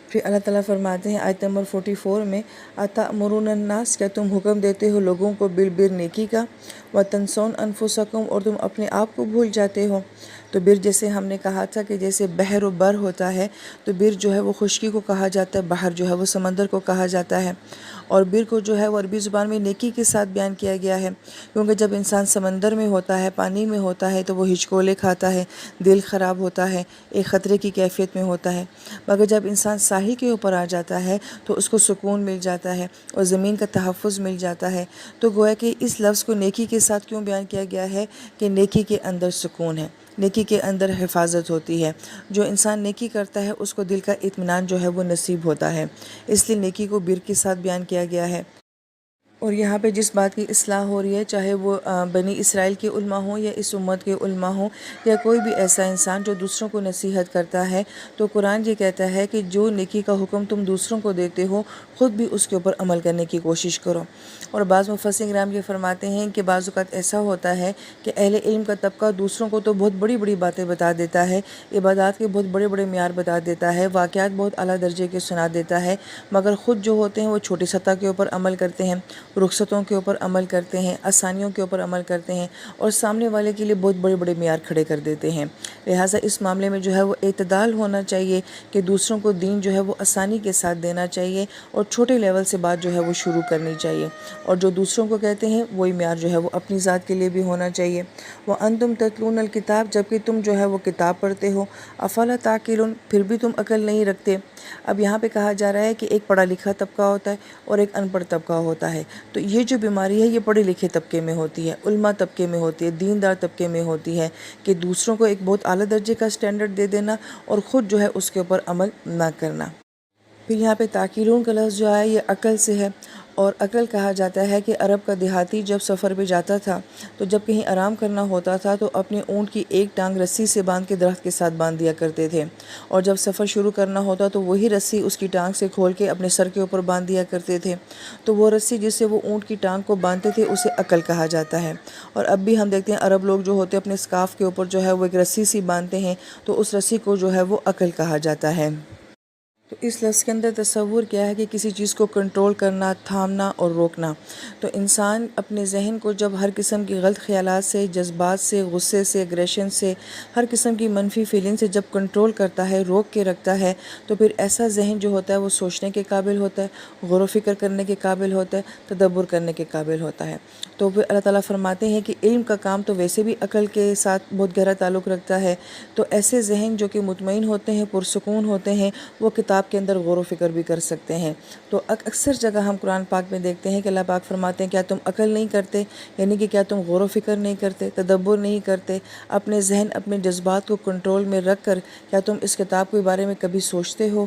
پھر اللہ تعالیٰ فرماتے ہیں آیت نمبر 44 میں، اَتَأْمُرُونَ النَّاسَ، کیا تم حکم دیتے ہو لوگوں کو بالبر نیکی کا، وَتَنْسَوْنَ أَنفُسَكُمْ، اور تم اپنے آپ کو بھول جاتے ہو۔ تو بر جیسے ہم نے کہا تھا کہ جیسے بحر و بر ہوتا ہے، تو بر جو ہے وہ خشکی کو کہا جاتا ہے، بحر جو ہے وہ سمندر کو کہا جاتا ہے، اور بر کو جو ہے وہ عربی زبان میں نیکی کے ساتھ بیان کیا گیا ہے، کیونکہ جب انسان سمندر میں ہوتا ہے، پانی میں ہوتا ہے، تو وہ ہچکولے کھاتا ہے، دل خراب ہوتا ہے، ایک خطرے کی کیفیت میں ہوتا ہے، مگر جب انسان ساحل کے اوپر آ جاتا ہے تو اس کو سکون مل جاتا ہے اور زمین کا تحفظ مل جاتا ہے۔ تو گویا کہ اس لفظ کو نیکی کے ساتھ کیوں بیان کیا گیا ہے کہ نیکی کے اندر سکون ہے، نیکی کے اندر حفاظت ہوتی ہے، جو انسان نیکی کرتا ہے اس کو دل کا اطمینان جو ہے وہ نصیب ہوتا ہے، اس لیے نیکی کو بر کے ساتھ بیان کیا گیا ہے۔ اور یہاں پہ جس بات کی اصلاح ہو رہی ہے، چاہے وہ بنی اسرائیل کے علماء ہوں یا اس امت کے علماء ہوں یا کوئی بھی ایسا انسان جو دوسروں کو نصیحت کرتا ہے، تو قرآن یہ کہتا ہے کہ جو نیکی کا حکم تم دوسروں کو دیتے ہو، خود بھی اس کے اوپر عمل کرنے کی کوشش کرو۔ اور بعض مفسرین کرام یہ فرماتے ہیں کہ بعض اوقات ایسا ہوتا ہے کہ اہل علم کا طبقہ دوسروں کو تو بہت بڑی بڑی باتیں بتا دیتا ہے، عبادات کے بہت بڑے بڑے معیار بتا دیتا ہے، واقعات بہت اعلیٰ درجے کے سنا دیتا ہے، مگر خود جو ہوتے ہیں وہ چھوٹی سطح کے اوپر عمل کرتے ہیں، رخصتوں کے اوپر عمل کرتے ہیں، آسانیوں کے اوپر عمل کرتے ہیں، اور سامنے والے کے لیے بہت بڑے بڑے معیار کھڑے کر دیتے ہیں۔ لہٰذا اس معاملے میں جو ہے وہ اعتدال ہونا چاہیے کہ دوسروں کو دین جو ہے وہ آسانی کے ساتھ دینا چاہیے، اور چھوٹے لیول سے بات جو ہے وہ شروع کرنی چاہیے، اور جو دوسروں کو کہتے ہیں وہی معیار جو ہے وہ اپنی ذات کے لیے بھی ہونا چاہیے۔ وَأَنْتُمْ تَتْلُونَ الْكِتَابَ، جبکہ تم جو ہے وہ کتاب پڑھتے ہو، أَفَلَا تَعْقِلُونَ، پھر بھی تم عقل نہیں رکھتے۔ اب یہاں پہ کہا جا رہا ہے کہ ایک پڑھا لکھا طبقہ ہوتا ہے اور ایک ان پڑھ طبقہ ہوتا ہے، تو یہ جو بیماری ہے یہ پڑھے لکھے طبقے میں ہوتی ہے، علماء طبقے میں ہوتی ہے، دیندار طبقے میں ہوتی ہے، کہ دوسروں کو ایک بہت اعلیٰ درجے کا سٹینڈرڈ دے دینا اور خود جو ہے اس کے اوپر عمل نہ کرنا۔ پھر یہاں پہ تاکیلون کا لفظ جو ہے یہ عقل سے ہے، اور عقل کہا جاتا ہے کہ عرب کا دیہاتی جب سفر پہ جاتا تھا تو جب کہیں آرام کرنا ہوتا تھا تو اپنے اونٹ کی ایک ٹانگ رسی سے باندھ کے درخت کے ساتھ باندھ دیا کرتے تھے، اور جب سفر شروع کرنا ہوتا تو وہی رسی اس کی ٹانگ سے کھول کے اپنے سر کے اوپر باندھ دیا کرتے تھے، تو وہ رسی جس سے وہ اونٹ کی ٹانگ کو باندھتے تھے اسے عقل کہا جاتا ہے۔ اور اب بھی ہم دیکھتے ہیں عرب لوگ جو ہوتے ہیں اپنے اسکارف کے اوپر جو ہے وہ ایک رسی سی باندھتے ہیں، تو اس رسی کو جو ہے وہ عقل کہا جاتا ہے۔ تو اس لفظ کے اندر تصور کیا ہے کہ کسی چیز کو کنٹرول کرنا، تھامنا اور روکنا۔ تو انسان اپنے ذہن کو جب ہر قسم کی غلط خیالات سے، جذبات سے، غصے سے، اگریشن سے، ہر قسم کی منفی فیلنگ سے جب کنٹرول کرتا ہے، روک کے رکھتا ہے، تو پھر ایسا ذہن جو ہوتا ہے وہ سوچنے کے قابل ہوتا ہے، غور و فکر کرنے کے قابل ہوتا ہے، تدبر کرنے کے قابل ہوتا ہے۔ تو پھر اللہ تعالیٰ فرماتے ہیں کہ علم کا کام تو ویسے بھی عقل کے ساتھ بہت گہرا تعلق رکھتا ہے، تو ایسے ذہن جو کہ مطمئن ہوتے ہیں، پرسکون ہوتے ہیں، وہ کتاب کے اندر غور و فکر بھی کر سکتے ہیں۔ تو اکثر جگہ ہم قرآن پاک میں دیکھتے ہیں کہ اللہ پاک فرماتے ہیں کیا تم عقل نہیں کرتے، یعنی کہ کیا تم غور و فکر نہیں کرتے، تدبر نہیں کرتے، اپنے ذہن، اپنے جذبات کو کنٹرول میں رکھ کر کیا تم اس کتاب کے بارے میں کبھی سوچتے ہو؟